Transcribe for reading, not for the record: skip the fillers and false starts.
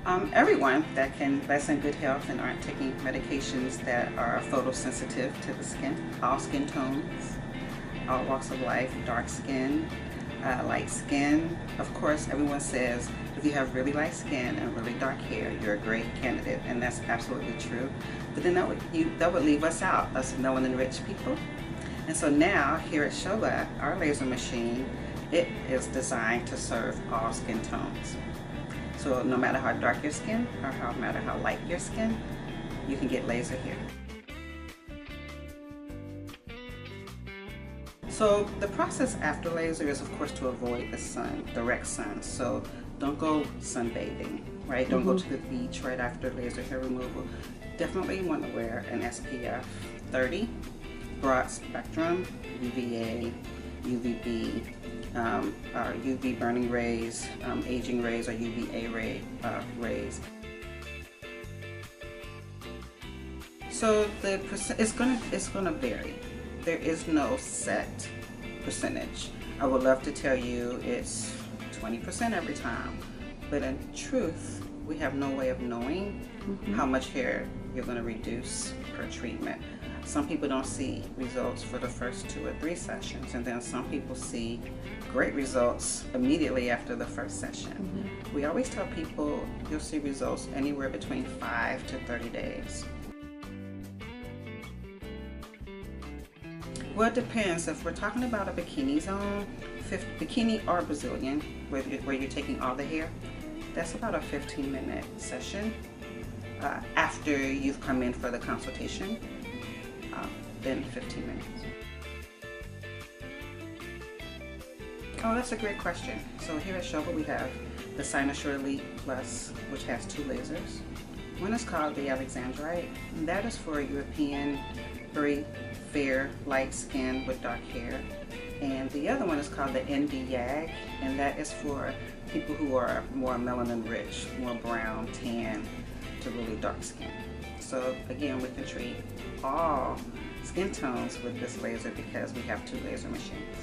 Everyone that's in good health and aren't taking medications that are photosensitive to the skin, all skin tones, all walks of life, dark skin, light skin. Of course, everyone says if you have really light skin and really dark hair, you're a great candidate, and that's absolutely true. But then that would leave us out, us melanin-rich people. And so now here at Shobha, our laser machine, it is designed to serve all skin tones. So no matter how dark your skin or no matter how light your skin, you can get laser here. So the process after laser is, of course, to avoid the sun, direct sun. So don't go sunbathing, right? Don't go to the beach right after laser hair removal. Definitely want to wear an SPF 30, broad spectrum, UVA, UVB, or UV burning rays, aging rays, or UVA rays. So it's gonna vary. There is no set percentage. I would love to tell you it's 20% every time, but in truth, we have no way of knowing how much hair you're going to reduce per treatment. Some people don't see results for the first 2 or 3 sessions, and then some people see great results immediately after the first session. We always tell people you'll see results anywhere between 5 to 30 days. Well, it depends. If we're talking about a bikini zone, bikini or Brazilian, where you're taking all the hair, that's about a 15-minute session after you've come in for the consultation, then 15 minutes. Oh, that's a great question. So here at Shobha we have the Cynosure Elite Plus, which has 2 lasers. One is called the Alexandrite, and that is for European, very fair, light skin with dark hair. And the other one is called the ND YAG, and that is for people who are more melanin rich, more brown, tan, to really dark skin. So again, we can treat all skin tones with this laser because we have 2 laser machines.